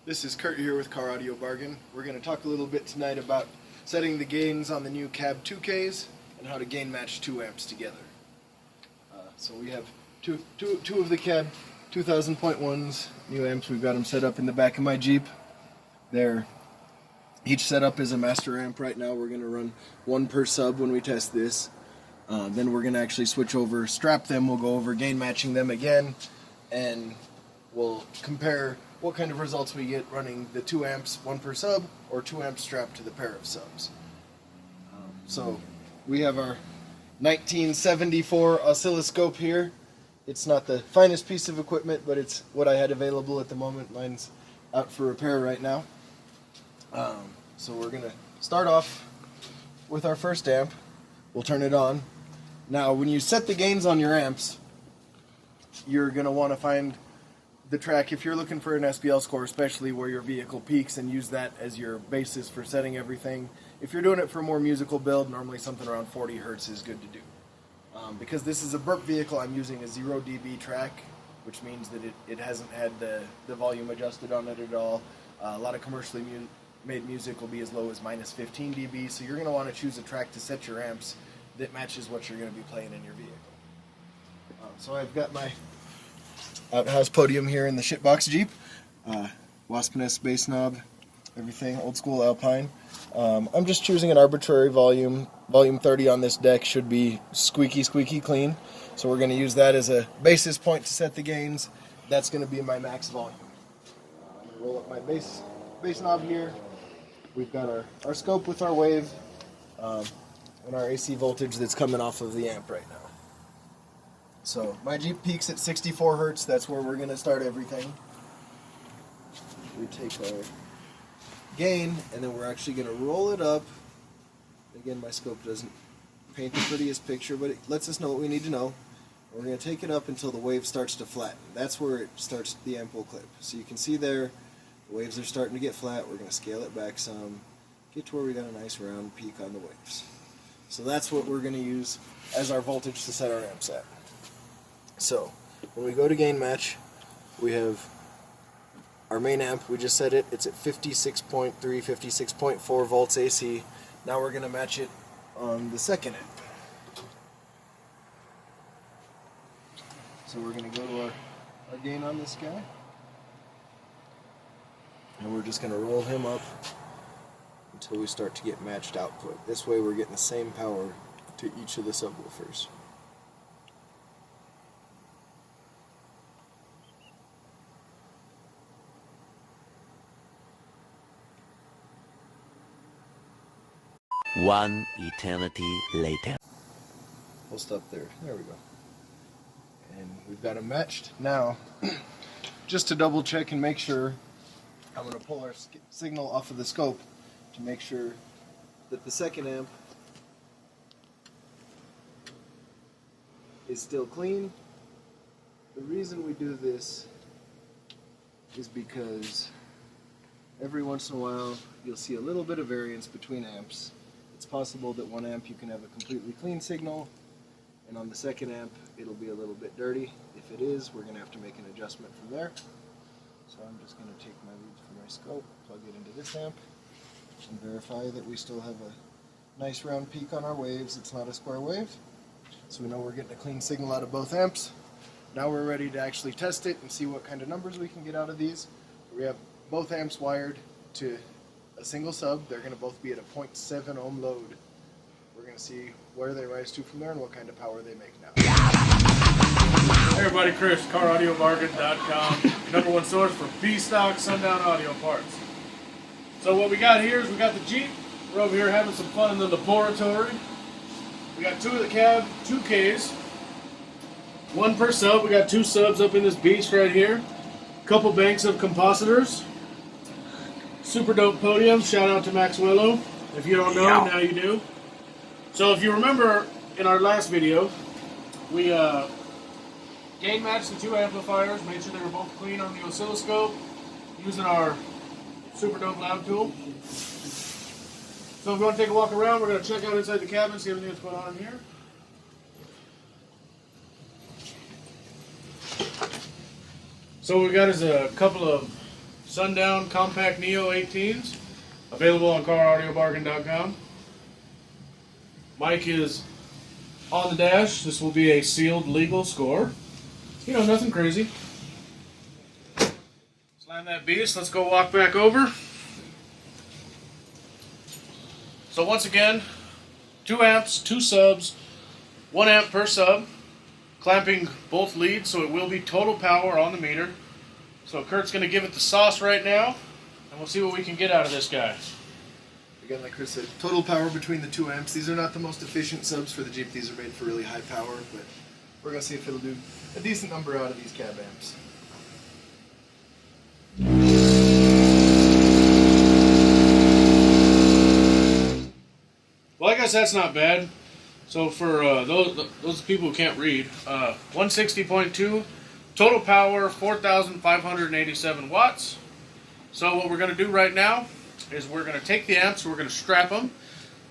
This is Kurt here with Car Audio Bargain. We're going to talk a little bit tonight about setting the gains on the new CAB2000s and how to gain match two amps together. So we have two of the CAB2000.1s, new amps. We've got them set up in the back of my Jeep. Each setup is a master amp right now. We're going to run one per sub when we test this. Then we're going to actually switch over, strap them, we'll go over gain matching them again, and we'll compare what kind of results we get running the 2 amps, one per sub, or 2 amps strapped to the pair of subs. So we have our 1974 oscilloscope here. It's not the finest piece of equipment, but it's what I had available at the moment. Mine's out for repair right now. So we're going to start off with our first amp. We'll turn it on. Now when you set the gains on your amps, you're going to want to find the track, if you're looking for an SPL score, especially where your vehicle peaks, and use that as your basis for setting everything. If you're doing it for a more musical build, normally something around 40 Hertz is good to do. Because this is a burp vehicle, I'm using a 0 dB track, which means that it hasn't had the volume adjusted on it at all. A lot of commercially made music will be as low as minus 15 dB, so you're going to want to choose a track to set your amps that matches what you're going to be playing in your vehicle. So I've got my outhouse podium here in the shitbox Jeep. Wasp nest bass knob, everything old school Alpine. I'm just choosing an arbitrary volume. Volume 30 on this deck should be squeaky clean. So we're going to use that as a basis point to set the gains. That's going to be my max volume. I'm going to roll up my bass knob here. We've got our scope with our wave and our AC voltage that's coming off of the amp right now. So my Jeep peaks at 64 Hertz. That's where we're going to start everything. We take our gain and then we're actually going to roll it up. Again, my scope doesn't paint the prettiest picture, but it lets us know what we need to know. We're going to take it up until the wave starts to flatten. That's where it starts, the amp will clip. So you can see there, the waves are starting to get flat. We're going to scale it back some, get to where we got a nice round peak on the waves. So that's what we're going to use as our voltage to set our amps at. So when we go to gain match, we have our main amp. We just set it. It's at 56.3, 56.4 volts AC. Now we're going to match it on the second amp. So we're going to go to our gain on this guy. And we're just going to roll him up until we start to get matched output. This way we're getting the same power to each of the subwoofers. One eternity later. We'll stop there. There we go. And we've got them matched. Now, just to double check and make sure, I'm going to pull our signal off of the scope to make sure that the second amp is still clean. The reason we do this is because every once in a while you'll see a little bit of variance between amps. It's possible that one amp you can have a completely clean signal, and on the second amp it'll be a little bit dirty. If it is, we're going to have to make an adjustment from there. So I'm just going to take my lead from my scope, plug it into this amp, and verify that we still have a nice round peak on our waves. It's not a square wave, so we know we're getting a clean signal out of both amps. Now we're ready to actually test it and see what kind of numbers we can get out of these. We have both amps wired to a single sub. They're going to both be at a 0.7 ohm load. We're going to see where they rise to from there and what kind of power they make now. Hey everybody, Chris, CarAudioBargain.com, number one source for B-stock Sundown audio parts. So what we got here is we got the Jeep. We're over here having some fun in the laboratory. We got 2 of the CAB 2Ks, one per sub. We got 2 subs up in this beast right here. Couple banks of compositors. Super dope podium. Shout out to Maxwello. If you don't know, now you do. So if you remember in our last video, we gain matched the 2 amplifiers, made sure they were both clean on the oscilloscope, using our super dope loud tool. So if you want to take a walk around, we're going to check out inside the cabin, see everything that's going on in here. So what we got is a couple of Sundown Compact Neo 18s, available on CAR2000.1. Mic is on the dash. This will be a sealed legal score. You know, nothing crazy. Slam that beast. Let's go walk back over. So once again, 2 amps, 2 subs, 1 amp per sub, clamping both leads, so it will be total power on the meter. So Kurt's going to give it the sauce right now, and we'll see what we can get out of this guy. Again, like Chris said, total power between the 2 amps. These are not the most efficient subs for the Jeep. These are made for really high power, but we're going to see if it'll do a decent number out of these cab amps. Well, I guess that's not bad. So for those people who can't read, 160.2, total power 4,587 watts. So what we're going to do right now is we're going to take the amps, we're going to strap them,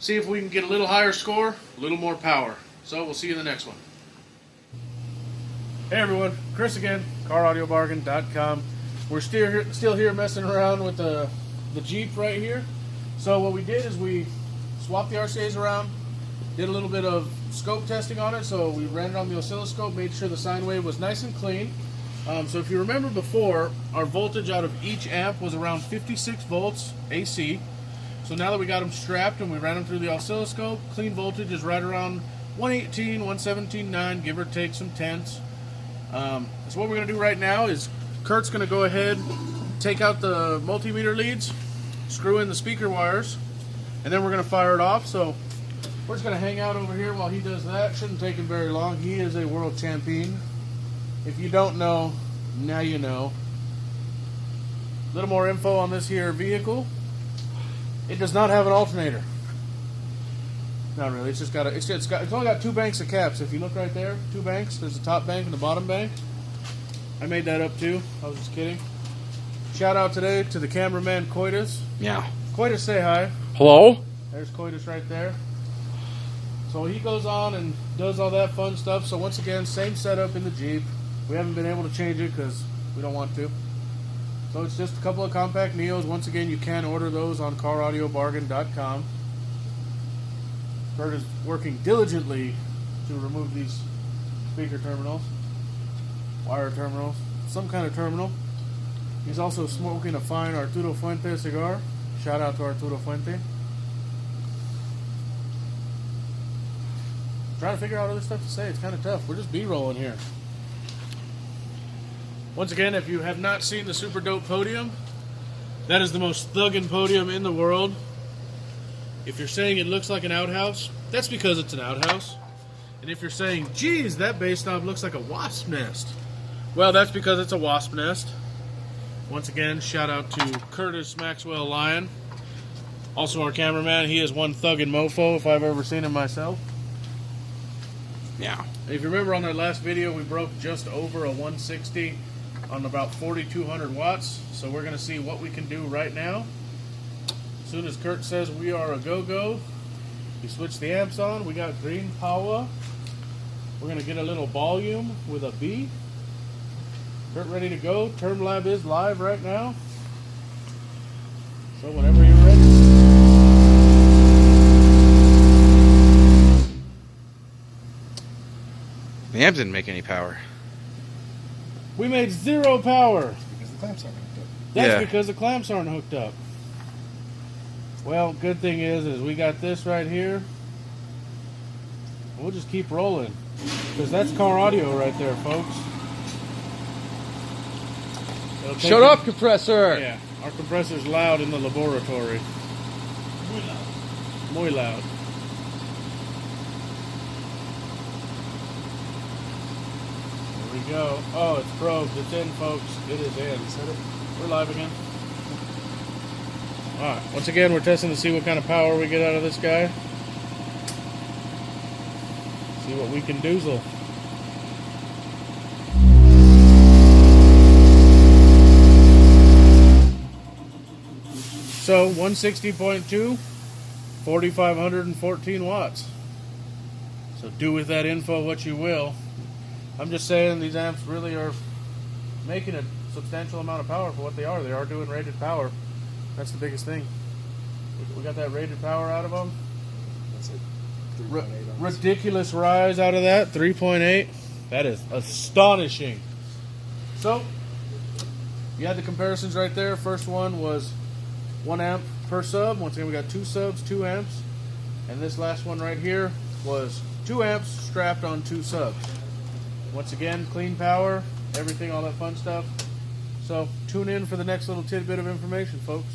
see if we can get a little higher score, a little more power. So we'll see you in the next one. Hey everyone, Chris again, CAR2000.1. We're still here messing around with the Jeep right here. So what we did is we swapped the RCAs around, did a little bit of scope testing on it, so we ran it on the oscilloscope, made sure the sine wave was nice and clean. So if you remember before, our voltage out of each amp was around 56 volts AC. So now that we got them strapped and we ran them through the oscilloscope, clean voltage is right around 118, 117.9, give or take some tenths. So what we're going to do right now is Kurt's going to go ahead, take out the multimeter leads, screw in the speaker wires, and then we're going to fire it off. So we're just going to hang out over here while he does that. Shouldn't take him very long. He is a world champion. If you don't know, now you know. A little more info on this here vehicle. It does not have an alternator. Not really. It's only got 2 banks of caps. If you look right there, 2 banks. There's the top bank and the bottom bank. I made that up too. I was just kidding. Shout out today to the cameraman Coitus. Yeah. Coitus, say hi. Hello? There's Coitus right there. So he goes on and does all that fun stuff. So once again, same setup in the Jeep. We haven't been able to change it because we don't want to. So it's just a couple of compact Neos. Once again, you can order those on CAR2000.1. Bert is working diligently to remove these speaker terminals, wire terminals, some kind of terminal. He's also smoking a fine Arturo Fuente cigar. Shout out to Arturo Fuente. Trying to figure out other stuff to say. It's kind of tough. We're just B-rolling here. Once again, if you have not seen the Super Dope podium, that is the most thuggin' podium in the world. If you're saying it looks like an outhouse, that's because it's an outhouse. And if you're saying, geez, that bass knob looks like a wasp nest, well, that's because it's a wasp nest. Once again, shout out to Curtis Maxwell Lyon. Also our cameraman. He is one thuggin' mofo if I've ever seen him myself. Yeah. If you remember on that last video, we broke just over a 160 on about 4,200 watts. So we're going to see what we can do right now. As soon as Kurt says we are a go-go, we switch the amps on. We got green power. We're going to get a little volume with a B. Kurt ready to go. Term Lab is live right now. So whenever you're ready. The amp didn't make any power. We made 0 power. Because the clamps aren't hooked up. That's Yeah. because the clamps aren't hooked up. Well, good thing is we got this right here. We'll just keep rolling. Because that's car audio right there, folks. Shut up, compressor! Yeah, our compressor's loud in the laboratory. Muy loud. Muy loud. There we go. Oh, it's probed. It's in, folks. It is in. We're live again. Alright, once again, we're testing to see what kind of power we get out of this guy. See what we can doozle. So 160.2, 4,514 watts. So do with that info what you will. I'm just saying these amps really are making a substantial amount of power for what they are. They are doing rated power. That's the biggest thing. We got that rated power out of them. That's it. 3.8 ohms. Ridiculous rise out of that, 3.8. That is astonishing. So, you had the comparisons right there. First one was 1 amp per sub. Once again, we got 2 subs, 2 amps. And this last one right here was 2 amps strapped on 2 subs. Once again, clean power, everything, all that fun stuff. So, tune in for the next little tidbit of information, folks.